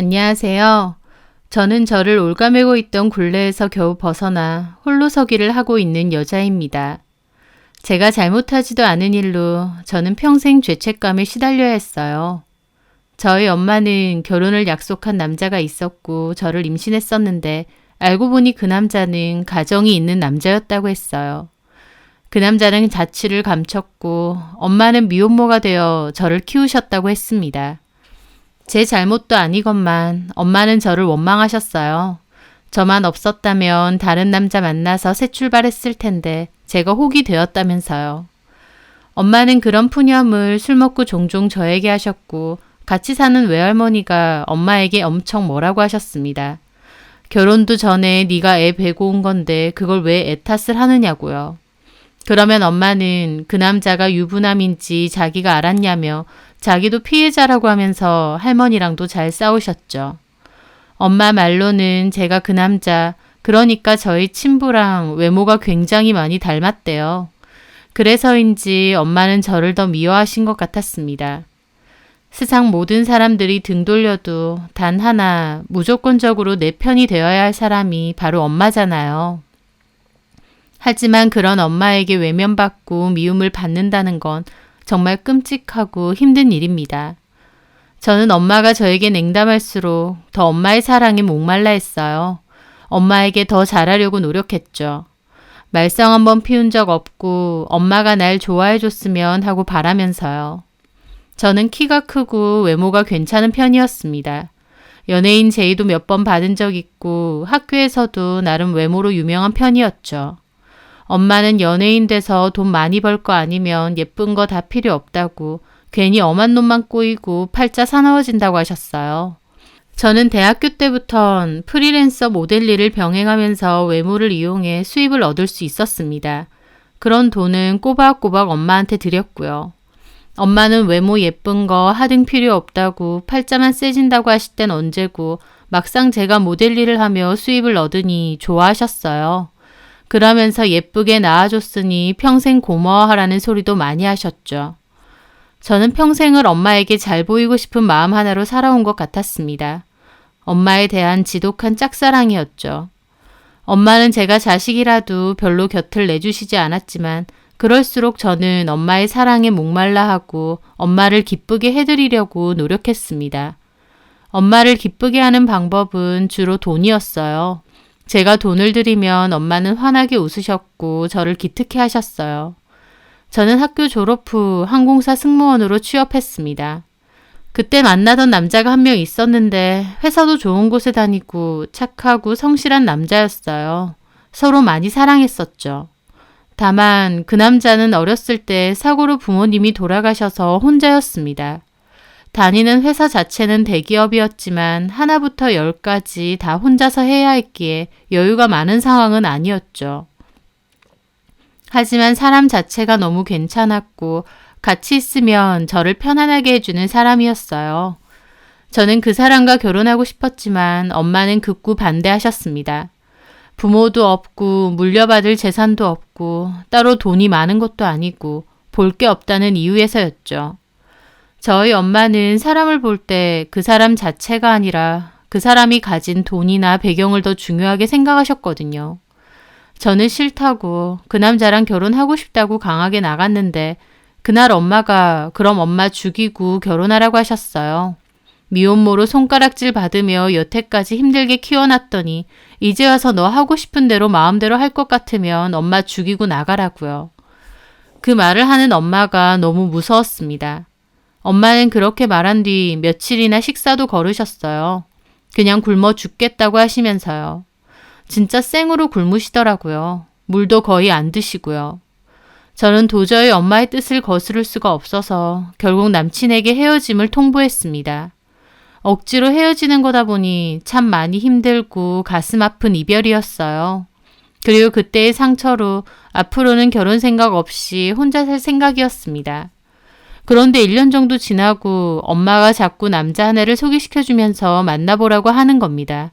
안녕하세요. 저는 저를 올가매고 있던 굴레에서 겨우 벗어나 홀로 서기를 하고 있는 여자입니다. 제가 잘못하지도 않은 일로 저는 평생 죄책감에 시달려야 했어요. 저희 엄마는 결혼을 약속한 남자가 있었고 저를 임신했었는데 알고 보니 그 남자는 가정이 있는 남자였다고 했어요. 그 남자는 자취를 감췄고 엄마는 미혼모가 되어 저를 키우셨다고 했습니다. 제 잘못도 아니건만 엄마는 저를 원망하셨어요. 저만 없었다면 다른 남자 만나서 새 출발했을 텐데 제가 혹이 되었다면서요. 엄마는 그런 푸념을 술 먹고 종종 저에게 하셨고 같이 사는 외할머니가 엄마에게 엄청 뭐라고 하셨습니다. 결혼도 전에 네가 애 베고 온 건데 그걸 왜 애 탓을 하느냐고요. 그러면 엄마는 그 남자가 유부남인지 자기가 알았냐며 자기도 피해자라고 하면서 할머니랑도 잘 싸우셨죠. 엄마 말로는 제가 그 남자, 그러니까 저희 친부랑 외모가 굉장히 많이 닮았대요. 그래서인지 엄마는 저를 더 미워하신 것 같았습니다. 세상 모든 사람들이 등 돌려도 단 하나 무조건적으로 내 편이 되어야 할 사람이 바로 엄마잖아요. 하지만 그런 엄마에게 외면받고 미움을 받는다는 건 정말 끔찍하고 힘든 일입니다. 저는 엄마가 저에게 냉담할수록 더 엄마의 사랑에 목말라 했어요. 엄마에게 더 잘하려고 노력했죠. 말썽 한번 피운 적 없고 엄마가 날 좋아해 줬으면 하고 바라면서요. 저는 키가 크고 외모가 괜찮은 편이었습니다. 연예인 제의도 몇 번 받은 적 있고 학교에서도 나름 외모로 유명한 편이었죠. 엄마는 연예인 돼서 돈 많이 벌 거 아니면 예쁜 거 다 필요 없다고 괜히 엄한 놈만 꼬이고 팔자 사나워진다고 하셨어요. 저는 대학교 때부턴 프리랜서 모델 일을 병행하면서 외모를 이용해 수입을 얻을 수 있었습니다. 그런 돈은 꼬박꼬박 엄마한테 드렸고요. 엄마는 외모 예쁜 거 하등 필요 없다고 팔자만 세진다고 하실 땐 언제고 막상 제가 모델 일을 하며 수입을 얻으니 좋아하셨어요. 그러면서 예쁘게 낳아줬으니 평생 고마워하라는 소리도 많이 하셨죠. 저는 평생을 엄마에게 잘 보이고 싶은 마음 하나로 살아온 것 같았습니다. 엄마에 대한 지독한 짝사랑이었죠. 엄마는 제가 자식이라도 별로 곁을 내주시지 않았지만 그럴수록 저는 엄마의 사랑에 목말라 하고 엄마를 기쁘게 해드리려고 노력했습니다. 엄마를 기쁘게 하는 방법은 주로 돈이었어요. 제가 돈을 드리면 엄마는 환하게 웃으셨고 저를 기특해 하셨어요. 저는 학교 졸업 후 항공사 승무원으로 취업했습니다. 그때 만나던 남자가 한 명 있었는데 회사도 좋은 곳에 다니고 착하고 성실한 남자였어요. 서로 많이 사랑했었죠. 다만 그 남자는 어렸을 때 사고로 부모님이 돌아가셔서 혼자였습니다. 다니는 회사 자체는 대기업이었지만 하나부터 열까지 다 혼자서 해야 했기에 여유가 많은 상황은 아니었죠. 하지만 사람 자체가 너무 괜찮았고 같이 있으면 저를 편안하게 해주는 사람이었어요. 저는 그 사람과 결혼하고 싶었지만 엄마는 극구 반대하셨습니다. 부모도 없고 물려받을 재산도 없고 따로 돈이 많은 것도 아니고 볼 게 없다는 이유에서였죠. 저희 엄마는 사람을 볼 때 그 사람 자체가 아니라 그 사람이 가진 돈이나 배경을 더 중요하게 생각하셨거든요. 저는 싫다고 그 남자랑 결혼하고 싶다고 강하게 나갔는데 그날 엄마가 그럼 엄마 죽이고 결혼하라고 하셨어요. 미혼모로 손가락질 받으며 여태까지 힘들게 키워놨더니 이제 와서 너 하고 싶은 대로 마음대로 할 것 같으면 엄마 죽이고 나가라고요. 그 말을 하는 엄마가 너무 무서웠습니다. 엄마는 그렇게 말한 뒤 며칠이나 식사도 거르셨어요. 그냥 굶어 죽겠다고 하시면서요. 진짜 생으로 굶으시더라고요. 물도 거의 안 드시고요. 저는 도저히 엄마의 뜻을 거스를 수가 없어서 결국 남친에게 헤어짐을 통보했습니다. 억지로 헤어지는 거다 보니 참 많이 힘들고 가슴 아픈 이별이었어요. 그리고 그때의 상처로 앞으로는 결혼 생각 없이 혼자 살 생각이었습니다. 그런데 1년 정도 지나고 엄마가 자꾸 남자 하나를 소개시켜주면서 만나보라고 하는 겁니다.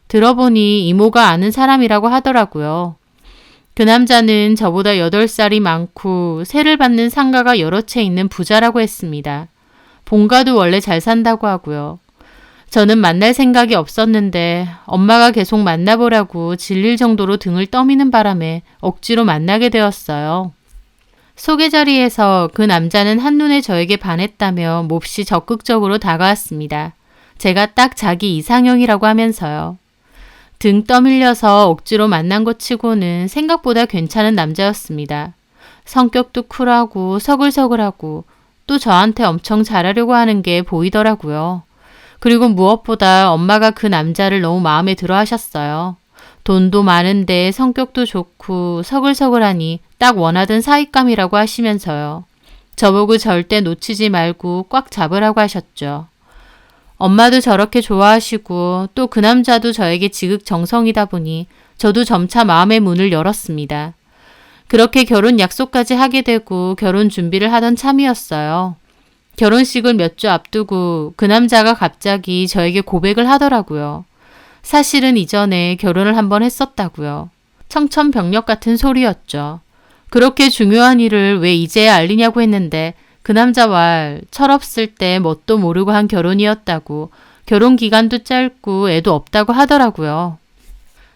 들어보니 이모가 아는 사람이라고 하더라고요. 그 남자는 저보다 8살이 많고 세를 받는 상가가 여러 채 있는 부자라고 했습니다. 본가도 원래 잘 산다고 하고요. 저는 만날 생각이 없었는데 엄마가 계속 만나보라고 질릴 정도로 등을 떠미는 바람에 억지로 만나게 되었어요. 소개 자리에서 그 남자는 한눈에 저에게 반했다며 몹시 적극적으로 다가왔습니다. 제가 딱 자기 이상형이라고 하면서요. 등 떠밀려서 억지로 만난 것 치고는 생각보다 괜찮은 남자였습니다. 성격도 쿨하고 서글서글하고 또 저한테 엄청 잘하려고 하는 게 보이더라고요. 그리고 무엇보다 엄마가 그 남자를 너무 마음에 들어 하셨어요. 돈도 많은데 성격도 좋고 서글서글하니 딱 원하던 사윗감이라고 하시면서요. 저보고 절대 놓치지 말고 꽉 잡으라고 하셨죠. 엄마도 저렇게 좋아하시고 또 그 남자도 저에게 지극정성이다 보니 저도 점차 마음의 문을 열었습니다. 그렇게 결혼 약속까지 하게 되고 결혼 준비를 하던 참이었어요. 결혼식을 몇 주 앞두고 그 남자가 갑자기 저에게 고백을 하더라고요. 사실은 이전에 결혼을 한번 했었다고요. 청천벽력 같은 소리였죠. 그렇게 중요한 일을 왜 이제야 알리냐고 했는데 그 남자 말 철없을 때 뭣도 모르고 한 결혼이었다고 결혼 기간도 짧고 애도 없다고 하더라고요.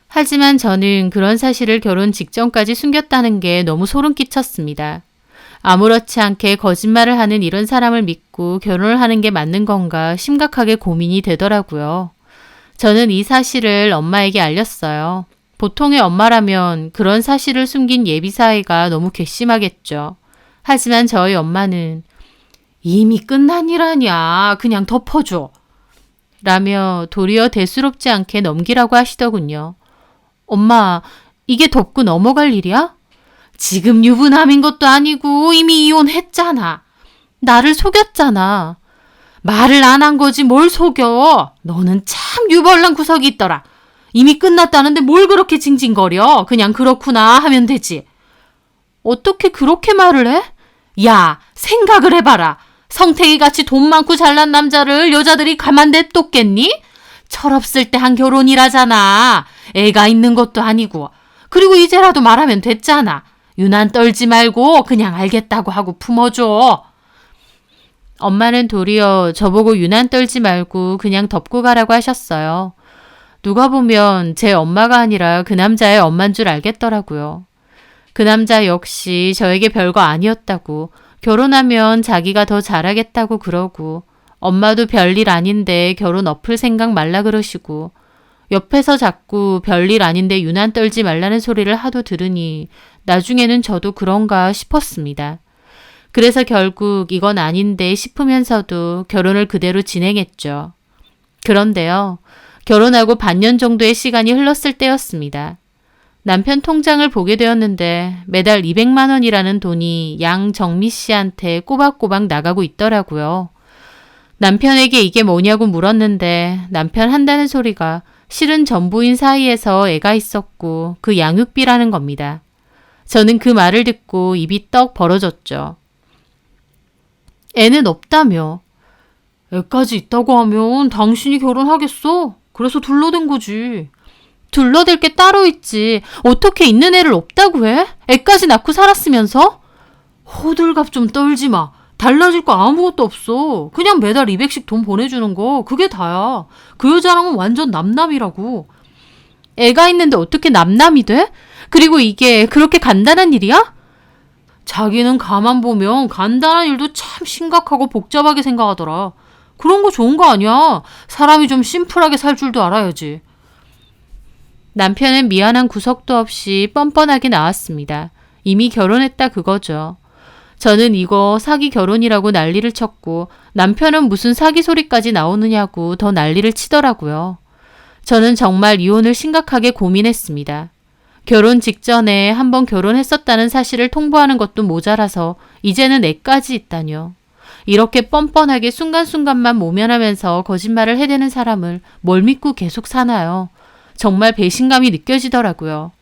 하지만 저는 그런 사실을 결혼 직전까지 숨겼다는 게 너무 소름 끼쳤습니다. 아무렇지 않게 거짓말을 하는 이런 사람을 믿고 결혼을 하는 게 맞는 건가 심각하게 고민이 되더라고요. 저는 이 사실을 엄마에게 알렸어요. 보통의 엄마라면 그런 사실을 숨긴 예비사위가 너무 괘씸하겠죠. 하지만 저희 엄마는 이미 끝난 일 아니야. 그냥 덮어줘. 라며 도리어 대수롭지 않게 넘기라고 하시더군요. 엄마, 이게 덮고 넘어갈 일이야? 지금 유부남인 것도 아니고 이미 이혼했잖아. 나를 속였잖아. 말을 안 한 거지 뭘 속여. 너는 참 유별난 구석이 있더라. 이미 끝났다는데 뭘 그렇게 징징거려. 그냥 그렇구나 하면 되지. 어떻게 그렇게 말을 해? 야, 생각을 해봐라. 성태기 같이 돈 많고 잘난 남자를 여자들이 가만 냅뒀겠니? 철없을 때 한 결혼이라잖아. 애가 있는 것도 아니고. 그리고 이제라도 말하면 됐잖아. 유난 떨지 말고 그냥 알겠다고 하고 품어줘. 엄마는 도리어 저보고 유난 떨지 말고 그냥 덮고 가라고 하셨어요. 누가 보면 제 엄마가 아니라 그 남자의 엄마인 줄 알겠더라고요. 그 남자 역시 저에게 별거 아니었다고 결혼하면 자기가 더 잘하겠다고 그러고 엄마도 별일 아닌데 결혼 엎을 생각 말라 그러시고 옆에서 자꾸 별일 아닌데 유난 떨지 말라는 소리를 하도 들으니 나중에는 저도 그런가 싶었습니다. 그래서 결국 이건 아닌데 싶으면서도 결혼을 그대로 진행했죠. 그런데요. 결혼하고 반년 정도의 시간이 흘렀을 때였습니다. 남편 통장을 보게 되었는데 매달 200만 원이라는 돈이 양정미 씨한테 꼬박꼬박 나가고 있더라고요. 남편에게 이게 뭐냐고 물었는데 남편 한다는 소리가 실은 전부인 사이에서 애가 있었고 그 양육비라는 겁니다. 저는 그 말을 듣고 입이 떡 벌어졌죠. 애는 없다며. 애까지 있다고 하면 당신이 결혼하겠어? 그래서 둘러댄 거지. 둘러댈 게 따로 있지. 어떻게 있는 애를 없다고 해? 애까지 낳고 살았으면서? 호들갑 좀 떨지 마. 달라질 거 아무것도 없어. 그냥 매달 200씩 돈 보내주는 거 그게 다야. 그 여자랑은 완전 남남이라고. 애가 있는데 어떻게 남남이 돼? 그리고 이게 그렇게 간단한 일이야? 자기는 가만 보면 간단한 일도 참 심각하고 복잡하게 생각하더라. 그런 거 좋은 거 아니야. 사람이 좀 심플하게 살 줄도 알아야지. 남편은 미안한 구석도 없이 뻔뻔하게 나왔습니다. 이미 결혼했다 그거죠. 저는 이거 사기 결혼이라고 난리를 쳤고 남편은 무슨 사기 소리까지 나오느냐고 더 난리를 치더라고요. 저는 정말 이혼을 심각하게 고민했습니다. 결혼 직전에 한번 결혼했었다는 사실을 통보하는 것도 모자라서 이제는 애까지 있다뇨. 이렇게 뻔뻔하게 순간순간만 모면하면서 거짓말을 해대는 사람을 뭘 믿고 계속 사나요? 정말 배신감이 느껴지더라고요.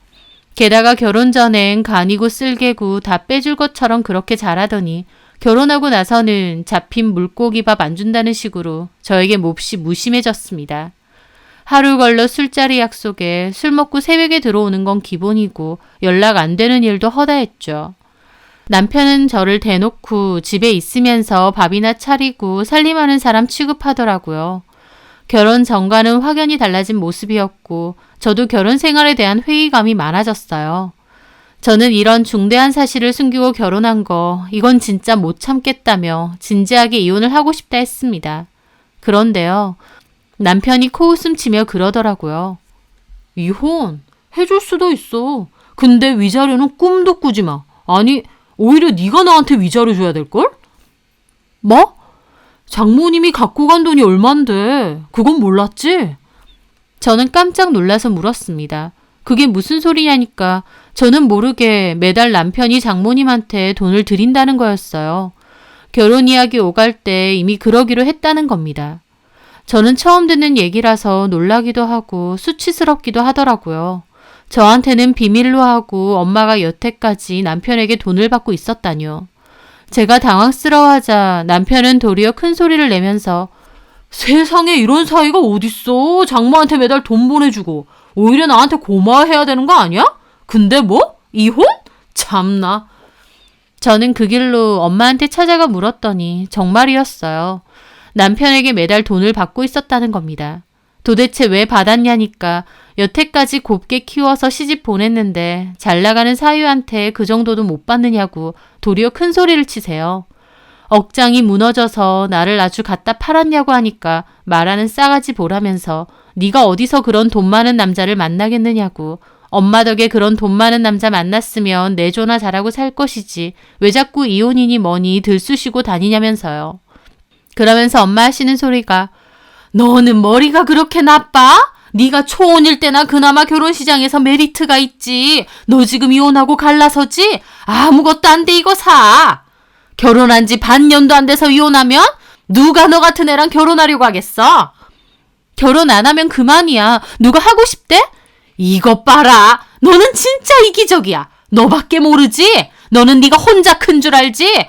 게다가 결혼 전엔 간이고 쓸개고 다 빼줄 것처럼 그렇게 잘하더니 결혼하고 나서는 잡힌 물고기밥 안 준다는 식으로 저에게 몹시 무심해졌습니다. 하루 걸러 술자리 약속에 술 먹고 새벽에 들어오는 건 기본이고 연락 안 되는 일도 허다했죠. 남편은 저를 대놓고 집에 있으면서 밥이나 차리고 살림하는 사람 취급하더라고요. 결혼 전과는 확연히 달라진 모습이었고 저도 결혼 생활에 대한 회의감이 많아졌어요. 저는 이런 중대한 사실을 숨기고 결혼한 거 이건 진짜 못 참겠다며 진지하게 이혼을 하고 싶다 했습니다. 그런데요. 남편이 코웃음 치며 그러더라고요. 이혼 해줄 수도 있어. 근데 위자료는 꿈도 꾸지 마. 아니 오히려 네가 나한테 위자료 줘야 될걸? 뭐? 장모님이 갖고 간 돈이 얼만데 그건 몰랐지? 저는 깜짝 놀라서 물었습니다. 그게 무슨 소리냐니까 저는 모르게 매달 남편이 장모님한테 돈을 드린다는 거였어요. 결혼 이야기 오갈 때 이미 그러기로 했다는 겁니다. 저는 처음 듣는 얘기라서 놀라기도 하고 수치스럽기도 하더라고요. 저한테는 비밀로 하고 엄마가 여태까지 남편에게 돈을 받고 있었다뇨. 제가 당황스러워하자 남편은 도리어 큰 소리를 내면서 세상에 이런 사이가 어딨어. 장모한테 매달 돈 보내주고 오히려 나한테 고마워해야 되는 거 아니야? 근데 뭐? 이혼? 참나. 저는 그 길로 엄마한테 찾아가 물었더니 정말이었어요. 남편에게 매달 돈을 받고 있었다는 겁니다. 도대체 왜 받았냐니까 여태까지 곱게 키워서 시집 보냈는데 잘 나가는 사위한테 그 정도도 못 받느냐고 도리어 큰 소리를 치세요. 억장이 무너져서 나를 아주 갖다 팔았냐고 하니까 말하는 싸가지 보라면서 네가 어디서 그런 돈 많은 남자를 만나겠느냐고 엄마 덕에 그런 돈 많은 남자 만났으면 내조나 잘하고 살 것이지 왜 자꾸 이혼이니 뭐니 들쑤시고 다니냐면서요. 그러면서 엄마 하시는 소리가 너는 머리가 그렇게 나빠? 네가 초혼일 때나 그나마 결혼시장에서 메리트가 있지. 너 지금 이혼하고 갈라서지? 아무것도 안 돼 이거 사. 결혼한 지 반년도 안 돼서 이혼하면 누가 너 같은 애랑 결혼하려고 하겠어? 결혼 안 하면 그만이야. 누가 하고 싶대? 이것 봐라. 너는 진짜 이기적이야. 너밖에 모르지? 너는 네가 혼자 큰 줄 알지?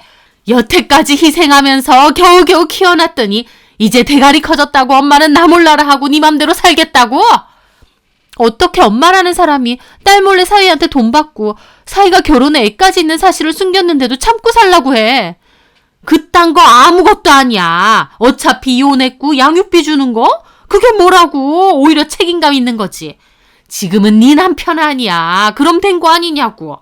여태까지 희생하면서 겨우겨우 키워놨더니 이제 대가리 커졌다고 엄마는 나 몰라라 하고 네 맘대로 살겠다고? 어떻게 엄마라는 사람이 딸 몰래 사위한테 돈 받고 사위가 결혼에 애까지 있는 사실을 숨겼는데도 참고 살라고 해. 그딴 거 아무것도 아니야. 어차피 이혼했고 양육비 주는 거? 그게 뭐라고. 오히려 책임감 있는 거지. 지금은 네 남편 아니야. 그럼 된 거 아니냐고.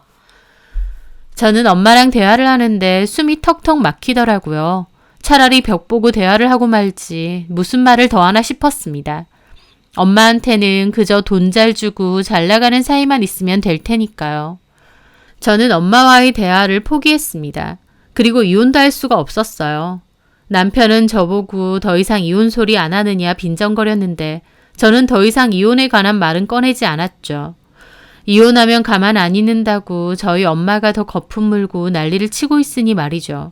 저는 엄마랑 대화를 하는데 숨이 턱턱 막히더라고요. 차라리 벽 보고 대화를 하고 말지 무슨 말을 더 하나 싶었습니다. 엄마한테는 그저 돈 잘 주고 잘 나가는 사이만 있으면 될 테니까요. 저는 엄마와의 대화를 포기했습니다. 그리고 이혼도 할 수가 없었어요. 남편은 저보고 더 이상 이혼 소리 안 하느냐 빈정거렸는데 저는 더 이상 이혼에 관한 말은 꺼내지 않았죠. 이혼하면 가만 안 있는다고 저희 엄마가 더 거품 물고 난리를 치고 있으니 말이죠.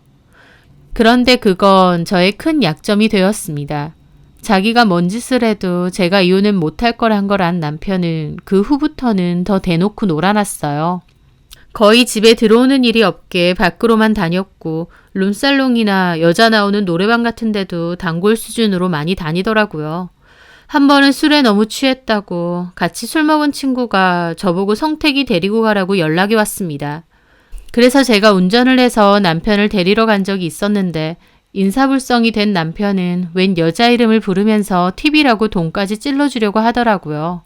그런데 그건 저의 큰 약점이 되었습니다. 자기가 뭔 짓을 해도 제가 이혼은 못할 거란 걸 안 남편은 그 후부터는 더 대놓고 놀아놨어요. 거의 집에 들어오는 일이 없게 밖으로만 다녔고 룸살롱이나 여자 나오는 노래방 같은 데도 단골 수준으로 많이 다니더라고요. 한 번은 술에 너무 취했다고 같이 술 먹은 친구가 저보고 성택이 데리고 가라고 연락이 왔습니다. 그래서 제가 운전을 해서 남편을 데리러 간 적이 있었는데 인사불성이 된 남편은 웬 여자 이름을 부르면서 팁이라고 돈까지 찔러주려고 하더라고요.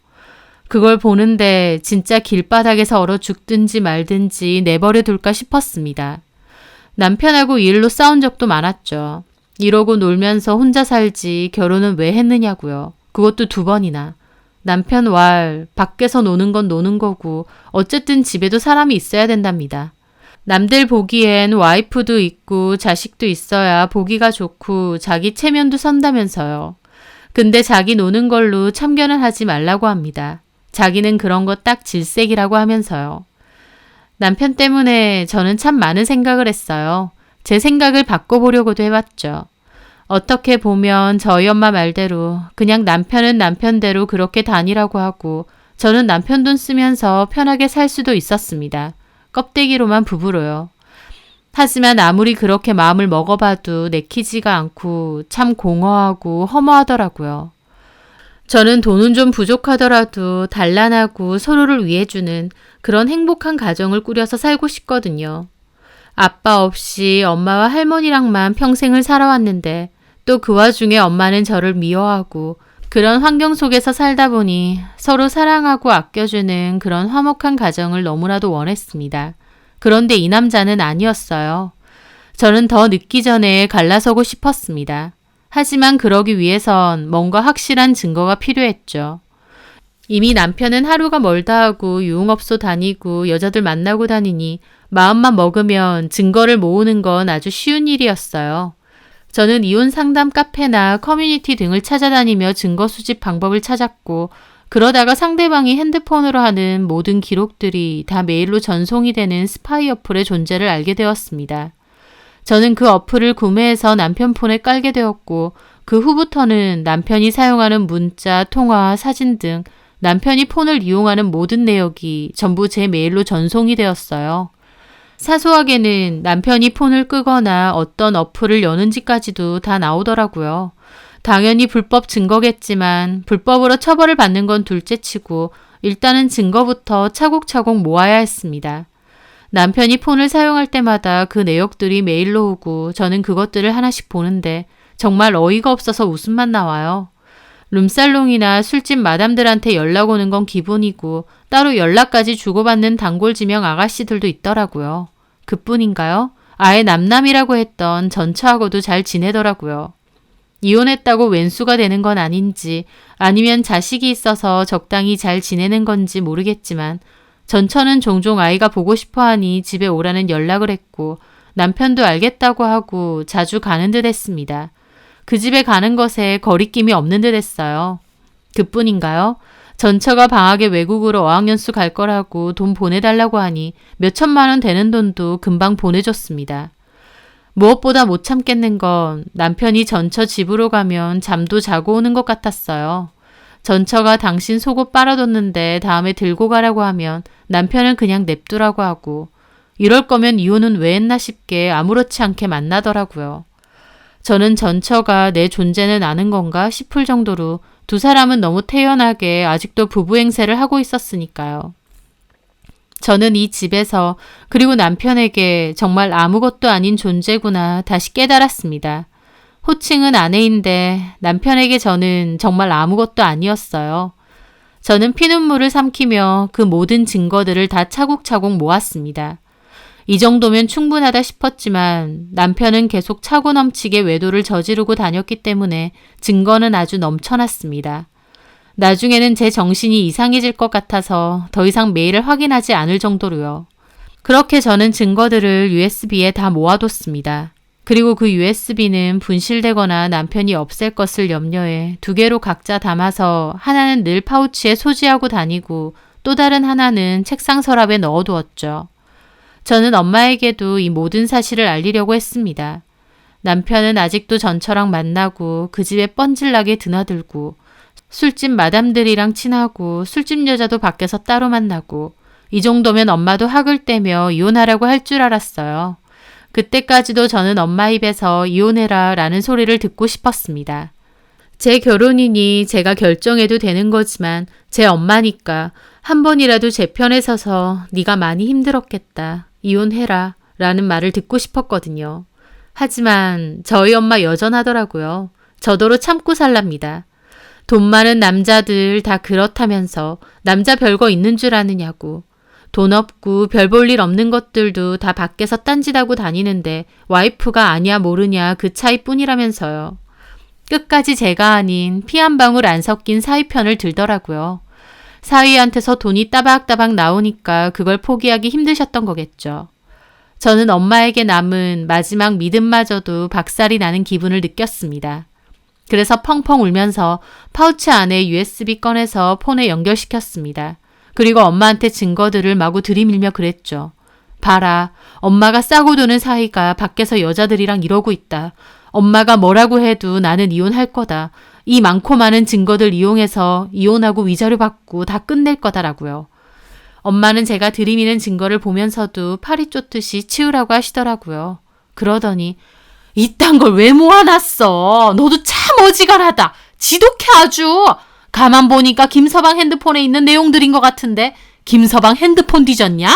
그걸 보는데 진짜 길바닥에서 얼어 죽든지 말든지 내버려 둘까 싶었습니다. 남편하고 이 일로 싸운 적도 많았죠. 이러고 놀면서 혼자 살지 결혼은 왜 했느냐고요. 그것도 2번이나. 남편 왈 밖에서 노는 건 노는 거고 어쨌든 집에도 사람이 있어야 된답니다. 남들 보기엔 와이프도 있고 자식도 있어야 보기가 좋고 자기 체면도 선다면서요. 근데 자기 노는 걸로 참견을 하지 말라고 합니다. 자기는 그런 거 딱 질색이라고 하면서요. 남편 때문에 저는 참 많은 생각을 했어요. 제 생각을 바꿔보려고도 해봤죠. 어떻게 보면 저희 엄마 말대로 그냥 남편은 남편대로 그렇게 다니라고 하고 저는 남편 돈 쓰면서 편하게 살 수도 있었습니다. 껍데기로만 부부로요. 하지만 아무리 그렇게 마음을 먹어봐도 내키지가 않고 참 공허하고 허무하더라고요. 저는 돈은 좀 부족하더라도 단란하고 서로를 위해주는 그런 행복한 가정을 꾸려서 살고 싶거든요. 아빠 없이 엄마와 할머니랑만 평생을 살아왔는데 또 그 와중에 엄마는 저를 미워하고 그런 환경 속에서 살다 보니 서로 사랑하고 아껴주는 그런 화목한 가정을 너무나도 원했습니다. 그런데 이 남자는 아니었어요. 저는 더 늦기 전에 갈라서고 싶었습니다. 하지만 그러기 위해선 뭔가 확실한 증거가 필요했죠. 이미 남편은 하루가 멀다 하고 유흥업소 다니고 여자들 만나고 다니니 마음만 먹으면 증거를 모으는 건 아주 쉬운 일이었어요. 저는 이혼 상담 카페나 커뮤니티 등을 찾아다니며 증거 수집 방법을 찾았고 그러다가 상대방이 핸드폰으로 하는 모든 기록들이 다 메일로 전송이 되는 스파이 어플의 존재를 알게 되었습니다. 저는 그 어플을 구매해서 남편 폰에 깔게 되었고 그 후부터는 남편이 사용하는 문자, 통화, 사진 등 남편이 폰을 이용하는 모든 내역이 전부 제 메일로 전송이 되었어요. 사소하게는 남편이 폰을 끄거나 어떤 어플을 여는지까지도 다 나오더라고요. 당연히 불법 증거겠지만 불법으로 처벌을 받는 건 둘째치고 일단은 증거부터 차곡차곡 모아야 했습니다. 남편이 폰을 사용할 때마다 그 내역들이 메일로 오고 저는 그것들을 하나씩 보는데 정말 어이가 없어서 웃음만 나와요. 룸살롱이나 술집 마담들한테 연락 오는 건 기본이고 따로 연락까지 주고받는 단골지명 아가씨들도 있더라고요. 그뿐인가요? 아예 남남이라고 했던 전처하고도 잘 지내더라고요. 이혼했다고 왼수가 되는 건 아닌지 아니면 자식이 있어서 적당히 잘 지내는 건지 모르겠지만 전처는 종종 아이가 보고 싶어하니 집에 오라는 연락을 했고 남편도 알겠다고 하고 자주 가는 듯 했습니다. 그 집에 가는 것에 거리낌이 없는 듯 했어요. 그뿐인가요? 전처가 방학에 외국으로 어학연수 갈 거라고 돈 보내달라고 하니 몇천만 원 되는 돈도 금방 보내줬습니다. 무엇보다 못 참겠는 건 남편이 전처 집으로 가면 잠도 자고 오는 것 같았어요. 전처가 당신 속옷 빨아뒀는데 다음에 들고 가라고 하면 남편은 그냥 냅두라고 하고 이럴 거면 이혼은 왜 했나 싶게 아무렇지 않게 만나더라고요. 저는 전처가 내 존재는 아는 건가 싶을 정도로 두 사람은 너무 태연하게 아직도 부부 행세를 하고 있었으니까요. 저는 이 집에서 그리고 남편에게 정말 아무것도 아닌 존재구나 다시 깨달았습니다. 호칭은 아내인데 남편에게 저는 정말 아무것도 아니었어요. 저는 피눈물을 삼키며 그 모든 증거들을 다 차곡차곡 모았습니다. 이 정도면 충분하다 싶었지만 남편은 계속 차고 넘치게 외도를 저지르고 다녔기 때문에 증거는 아주 넘쳐났습니다. 나중에는 제 정신이 이상해질 것 같아서 더 이상 메일을 확인하지 않을 정도로요. 그렇게 저는 증거들을 USB에 다 모아뒀습니다. 그리고 그 USB는 분실되거나 남편이 없앨 것을 염려해 두 개로 각자 담아서 하나는 늘 파우치에 소지하고 다니고 또 다른 하나는 책상 서랍에 넣어두었죠. 저는 엄마에게도 이 모든 사실을 알리려고 했습니다. 남편은 아직도 전처랑 만나고 그 집에 뻔질나게 드나들고 술집 마담들이랑 친하고 술집 여자도 밖에서 따로 만나고 이 정도면 엄마도 학을 떼며 이혼하라고 할 줄 알았어요. 그때까지도 저는 엄마 입에서 이혼해라 라는 소리를 듣고 싶었습니다. 제 결혼이니 제가 결정해도 되는 거지만 제 엄마니까 한 번이라도 제 편에 서서 네가 많이 힘들었겠다. 이혼해라 라는 말을 듣고 싶었거든요. 하지만 저희 엄마 여전하더라고요. 저더러 참고 살랍니다. 돈 많은 남자들 다 그렇다면서 남자 별거 있는 줄 아느냐고. 돈 없고 별 볼 일 없는 것들도 다 밖에서 딴짓하고 다니는데 와이프가 아냐 모르냐 그 차이뿐이라면서요. 끝까지 제가 아닌 피 한 방울 안 섞인 사위 편을 들더라고요. 사위한테서 돈이 따박따박 나오니까 그걸 포기하기 힘드셨던 거겠죠. 저는 엄마에게 남은 마지막 믿음마저도 박살이 나는 기분을 느꼈습니다. 그래서 펑펑 울면서 파우치 안에 USB 꺼내서 폰에 연결시켰습니다. 그리고 엄마한테 증거들을 마구 들이밀며 그랬죠. 봐라, 엄마가 싸고 도는 사이가 밖에서 여자들이랑 이러고 있다. 엄마가 뭐라고 해도 나는 이혼할 거다. 이 많고 많은 증거들 이용해서 이혼하고 위자료 받고 다 끝낼 거다라고요. 엄마는 제가 들이미는 증거를 보면서도 팔이 쫓듯이 치우라고 하시더라고요. 그러더니 이딴 걸 왜 모아놨어? 너도 참 어지간하다. 지독해 아주. 가만 보니까 김서방 핸드폰에 있는 내용들인 것 같은데 김서방 핸드폰 뒤졌냐?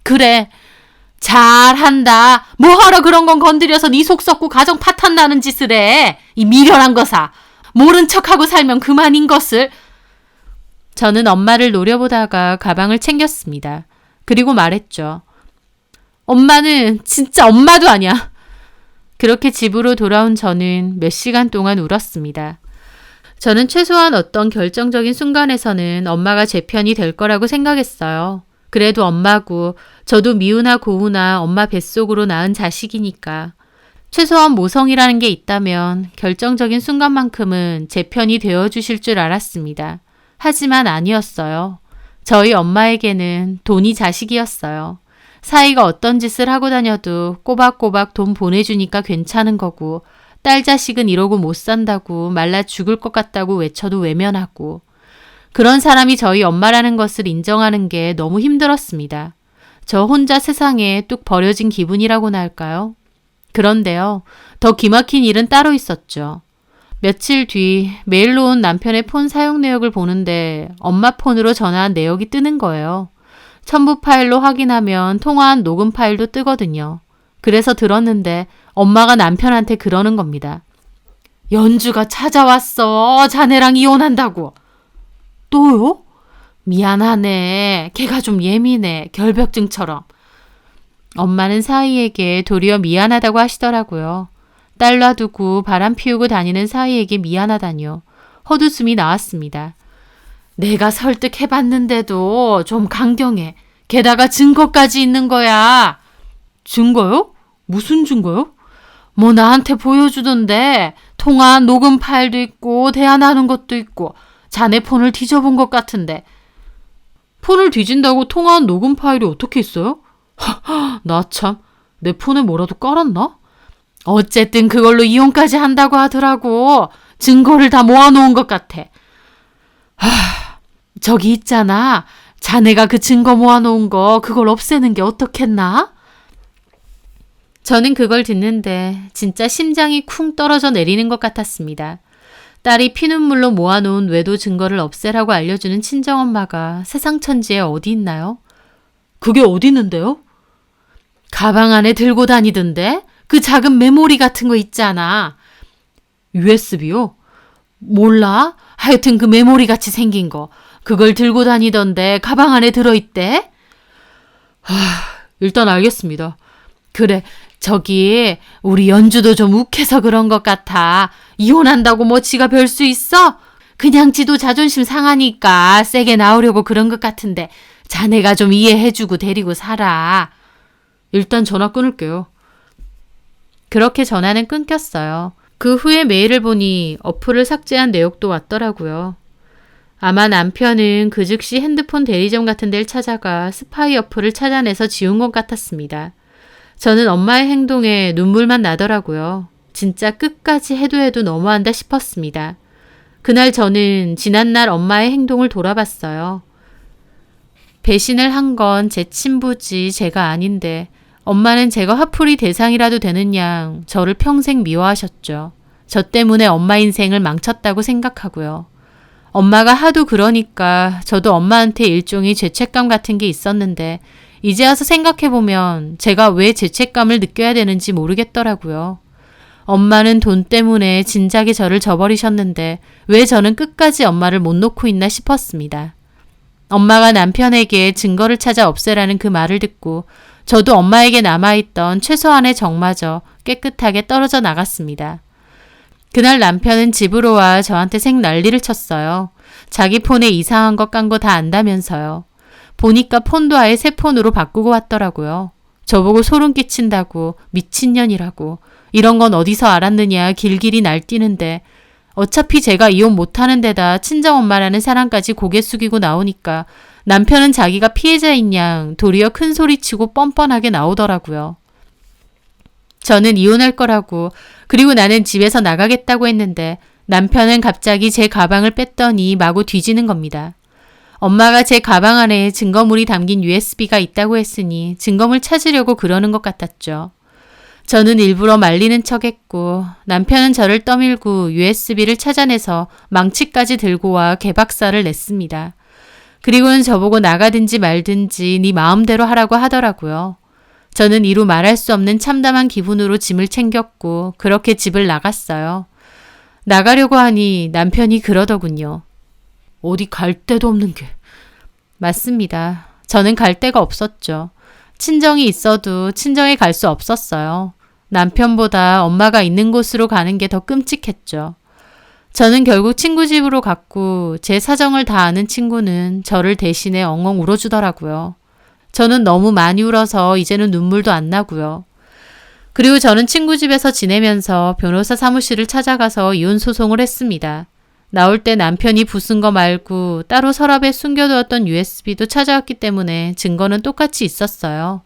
그래. 잘한다. 뭐하러 그런 건 건드려서 네 속 썩고 가정 파탄 나는 짓을 해. 이 미련한 거사. 모른 척하고 살면 그만인 것을. 저는 엄마를 노려보다가 가방을 챙겼습니다. 그리고 말했죠. 엄마는 진짜 엄마도 아니야. 그렇게 집으로 돌아온 저는 몇 시간 동안 울었습니다. 저는 최소한 어떤 결정적인 순간에서는 엄마가 제 편이 될 거라고 생각했어요. 그래도 엄마고 저도 미우나 고우나 엄마 뱃속으로 낳은 자식이니까 최소한 모성이라는 게 있다면 결정적인 순간만큼은 제 편이 되어주실 줄 알았습니다. 하지만 아니었어요. 저희 엄마에게는 돈이 자식이었어요. 사이가 어떤 짓을 하고 다녀도 꼬박꼬박 돈 보내주니까 괜찮은 거고 딸 자식은 이러고 못 산다고 말라 죽을 것 같다고 외쳐도 외면하고 그런 사람이 저희 엄마라는 것을 인정하는 게 너무 힘들었습니다. 저 혼자 세상에 뚝 버려진 기분이라고나 할까요? 그런데요. 더 기막힌 일은 따로 있었죠. 며칠 뒤 메일로 온 남편의 폰 사용 내역을 보는데 엄마 폰으로 전화한 내역이 뜨는 거예요. 첨부 파일로 확인하면 통화한 녹음 파일도 뜨거든요. 그래서 들었는데 엄마가 남편한테 그러는 겁니다. 연주가 찾아왔어. 자네랑 이혼한다고. 또요? 미안하네. 걔가 좀 예민해. 결벽증처럼. 엄마는 사위에게 도리어 미안하다고 하시더라고요. 딸 놔두고 바람 피우고 다니는 사위에게 미안하다뇨. 헛웃음이 나왔습니다. 내가 설득해봤는데도 좀 강경해. 게다가 증거까지 있는 거야. 증거요? 무슨 증거요? 뭐 나한테 보여주던데 통화 녹음 파일도 있고 대화 나눈 것도 있고 자네 폰을 뒤져본 것 같은데. 폰을 뒤진다고 통화한 녹음 파일이 어떻게 있어요? 나 참, 내 폰에 뭐라도 깔았나? 어쨌든 그걸로 이혼까지 한다고 하더라고. 증거를 다 모아놓은 것 같아. 저기 있잖아. 자네가 그 증거 모아놓은 거 그걸 없애는 게 어떻겠나? 저는 그걸 듣는데 진짜 심장이 쿵 떨어져 내리는 것 같았습니다. 딸이 피눈물로 모아놓은 외도 증거를 없애라고 알려주는 친정엄마가 세상 천지에 어디 있나요? 그게 어디 있는데요? 가방 안에 들고 다니던데? 그 작은 메모리 같은 거 있잖아. USB요? 몰라? 하여튼 그 메모리 같이 생긴 거. 그걸 들고 다니던데 가방 안에 들어있대? 일단 알겠습니다. 그래, 저기 우리 연주도 좀 욱해서 그런 것 같아. 이혼한다고 뭐 지가 별 수 있어? 그냥 지도 자존심 상하니까 세게 나오려고 그런 것 같은데 자네가 좀 이해해주고 데리고 살아. 일단 전화 끊을게요. 그렇게 전화는 끊겼어요. 그 후에 메일을 보니 어플을 삭제한 내역도 왔더라고요. 아마 남편은 그 즉시 핸드폰 대리점 같은 데를 찾아가 스파이 어플을 찾아내서 지운 것 같았습니다. 저는 엄마의 행동에 눈물만 나더라고요. 진짜 끝까지 해도 너무한다 싶었습니다. 그날 저는 지난날 엄마의 행동을 돌아봤어요. 배신을 한 건 제 친부지 제가 아닌데 엄마는 제가 화풀이 대상이라도 되는 양 저를 평생 미워하셨죠. 저 때문에 엄마 인생을 망쳤다고 생각하고요. 엄마가 하도 그러니까 저도 엄마한테 일종의 죄책감 같은 게 있었는데 이제 와서 생각해보면 제가 왜 죄책감을 느껴야 되는지 모르겠더라고요. 엄마는 돈 때문에 진작에 저를 저버리셨는데 왜 저는 끝까지 엄마를 못 놓고 있나 싶었습니다. 엄마가 남편에게 증거를 찾아 없애라는 그 말을 듣고 저도 엄마에게 남아있던 최소한의 정마저 깨끗하게 떨어져 나갔습니다. 그날 남편은 집으로 와 저한테 생 난리를 쳤어요. 자기 폰에 이상한 거 깐 거 다 안다면서요. 보니까 폰도 아예 새 폰으로 바꾸고 왔더라고요. 저보고 소름 끼친다고 미친년이라고 이런 건 어디서 알았느냐 길길이 날뛰는데 어차피 제가 이혼 못하는 데다 친정엄마라는 사람까지 고개 숙이고 나오니까 남편은 자기가 피해자인 양 도리어 큰 소리치고 뻔뻔하게 나오더라고요. 저는 이혼할 거라고 그리고 나는 집에서 나가겠다고 했는데 남편은 갑자기 제 가방을 뺐더니 마구 뒤지는 겁니다. 엄마가 제 가방 안에 증거물이 담긴 USB가 있다고 했으니 증거물 찾으려고 그러는 것 같았죠. 저는 일부러 말리는 척했고 남편은 저를 떠밀고 USB를 찾아내서 망치까지 들고 와 개박살을 냈습니다. 그리고는 저보고 나가든지 말든지 네 마음대로 하라고 하더라고요. 저는 이루 말할 수 없는 참담한 기분으로 짐을 챙겼고 그렇게 집을 나갔어요. 나가려고 하니 남편이 그러더군요. 어디 갈 데도 없는 게. 맞습니다. 저는 갈 데가 없었죠. 친정이 있어도 친정에 갈 수 없었어요. 남편보다 엄마가 있는 곳으로 가는 게 더 끔찍했죠. 저는 결국 친구 집으로 갔고 제 사정을 다 아는 친구는 저를 대신해 엉엉 울어주더라고요. 저는 너무 많이 울어서 이제는 눈물도 안 나고요. 그리고 저는 친구 집에서 지내면서 변호사 사무실을 찾아가서 이혼 소송을 했습니다. 나올 때 남편이 부순 거 말고 따로 서랍에 숨겨두었던 USB도 찾아왔기 때문에 증거는 똑같이 있었어요.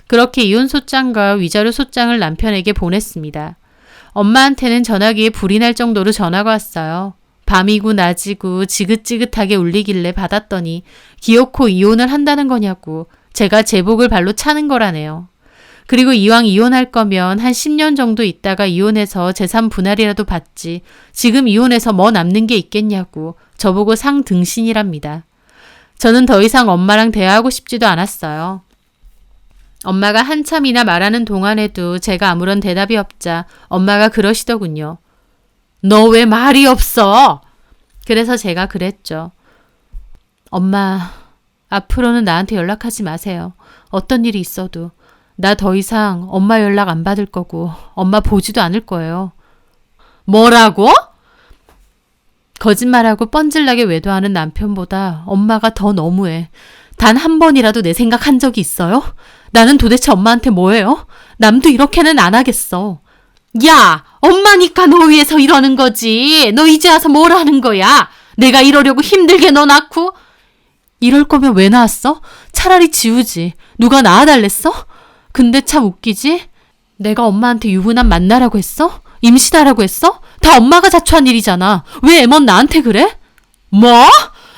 그렇게 이혼 소장과 위자료 소장을 남편에게 보냈습니다. 엄마한테는 전화기에 불이 날 정도로 전화가 왔어요. 밤이고 낮이고 지긋지긋하게 울리길래 받았더니 기어코 이혼을 한다는 거냐고 제가 제복을 발로 차는 거라네요. 그리고 이왕 이혼할 거면 한 10년 정도 있다가 이혼해서 재산 분할이라도 받지 지금 이혼해서 뭐 남는 게 있겠냐고 저보고 상등신이랍니다. 저는 더 이상 엄마랑 대화하고 싶지도 않았어요. 엄마가 한참이나 말하는 동안에도 제가 아무런 대답이 없자 엄마가 그러시더군요. 너 왜 말이 없어? 그래서 제가 그랬죠. 엄마, 앞으로는 나한테 연락하지 마세요. 어떤 일이 있어도. 나 더 이상 엄마 연락 안 받을 거고 엄마 보지도 않을 거예요. 뭐라고? 거짓말하고 뻔질나게 외도하는 남편보다 엄마가 더 너무해. 단 한 번이라도 내 생각한 적이 있어요? 나는 도대체 엄마한테 뭐예요? 남도 이렇게는 안 하겠어. 야! 엄마니까 너 위해서 이러는 거지. 너 이제 와서 뭘 하는 거야? 내가 이러려고 힘들게 너 낳고? 이럴 거면 왜 낳았어? 차라리 지우지. 누가 낳아달랬어? 근데 참 웃기지? 내가 엄마한테 유부남 만나라고 했어? 임신하라고 했어? 다 엄마가 자초한 일이잖아. 왜 애먼 나한테 그래? 뭐?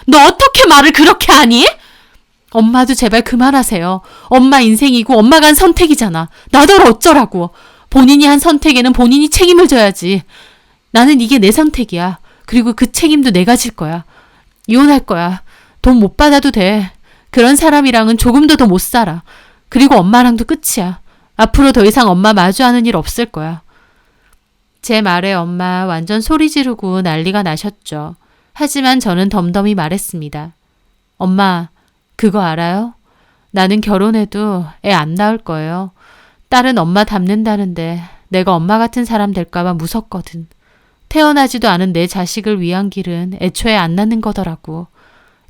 너 어떻게 말을 그렇게 하니? 엄마도 제발 그만하세요. 엄마 인생이고 엄마가 한 선택이잖아. 나더러 어쩌라고. 본인이 한 선택에는 본인이 책임을 져야지. 나는 이게 내 선택이야. 그리고 그 책임도 내가 질 거야. 이혼할 거야. 돈 못 받아도 돼. 그런 사람이랑은 조금도 더 못 살아. 그리고 엄마랑도 끝이야. 앞으로 더 이상 엄마 마주하는 일 없을 거야. 제 말에 엄마 완전 소리 지르고 난리가 나셨죠. 하지만 저는 덤덤히 말했습니다. 엄마, 그거 알아요? 나는 결혼해도 애 안 낳을 거예요. 딸은 엄마 닮는다는데 내가 엄마 같은 사람 될까봐 무섭거든. 태어나지도 않은 내 자식을 위한 길은 애초에 안 낳는 거더라고.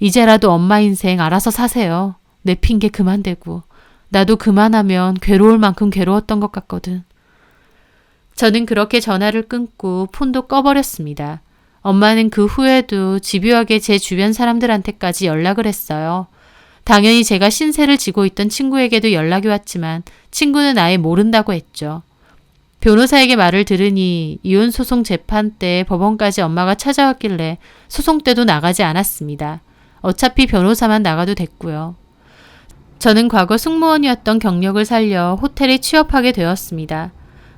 이제라도 엄마 인생 알아서 사세요. 내 핑계 그만 대고. 나도 그만하면 괴로울 만큼 괴로웠던 것 같거든. 저는 그렇게 전화를 끊고 폰도 꺼버렸습니다. 엄마는 그 후에도 집요하게 제 주변 사람들한테까지 연락을 했어요. 당연히 제가 신세를 지고 있던 친구에게도 연락이 왔지만 친구는 아예 모른다고 했죠. 변호사에게 말을 들으니 이혼 소송 재판 때 법원까지 엄마가 찾아왔길래 소송 때도 나가지 않았습니다. 어차피 변호사만 나가도 됐고요. 저는 과거 승무원이었던 경력을 살려 호텔에 취업하게 되었습니다.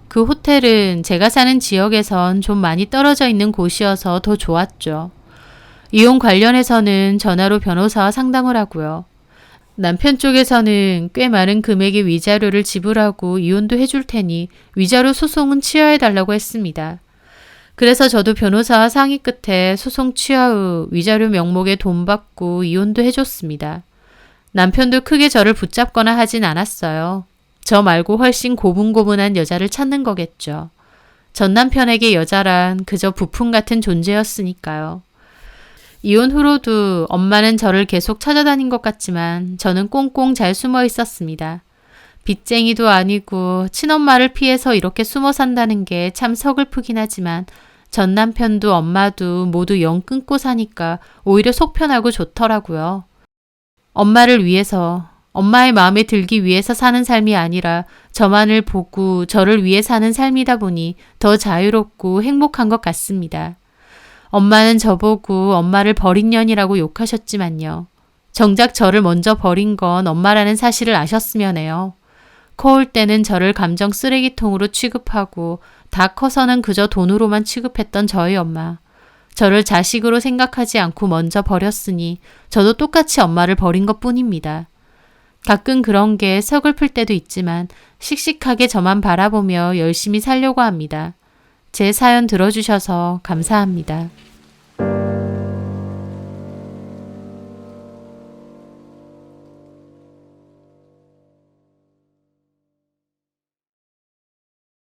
그 호텔은 제가 사는 지역에선 좀 많이 떨어져 있는 곳이어서 더 좋았죠. 이혼 관련해서는 전화로 변호사와 상담을 하고요. 남편 쪽에서는 꽤 많은 금액의 위자료를 지불하고 이혼도 해줄 테니 위자료 소송은 취하해달라고 했습니다. 그래서 저도 변호사와 상의 끝에 소송 취하 후 위자료 명목에 돈 받고 이혼도 해줬습니다. 남편도 크게 저를 붙잡거나 하진 않았어요. 저 말고 훨씬 고분고분한 여자를 찾는 거겠죠. 전 남편에게 여자란 그저 부품 같은 존재였으니까요. 이혼 후로도 엄마는 저를 계속 찾아다닌 것 같지만 저는 꽁꽁 잘 숨어 있었습니다. 빚쟁이도 아니고 친엄마를 피해서 이렇게 숨어 산다는 게 참 서글프긴 하지만 전 남편도 엄마도 모두 영 끊고 사니까 오히려 속 편하고 좋더라고요. 엄마를 위해서, 엄마의 마음에 들기 위해서 사는 삶이 아니라 저만을 보고 저를 위해 사는 삶이다 보니 더 자유롭고 행복한 것 같습니다. 엄마는 저보고 엄마를 버린 년이라고 욕하셨지만요. 정작 저를 먼저 버린 건 엄마라는 사실을 아셨으면 해요. 커올 때는 저를 감정 쓰레기통으로 취급하고 다 커서는 그저 돈으로만 취급했던 저희 엄마. 저를 자식으로 생각하지 않고 먼저 버렸으니 저도 똑같이 엄마를 버린 것뿐입니다. 가끔 그런 게 서글플 때도 있지만 씩씩하게 저만 바라보며 열심히 살려고 합니다. 제 사연 들어주셔서 감사합니다.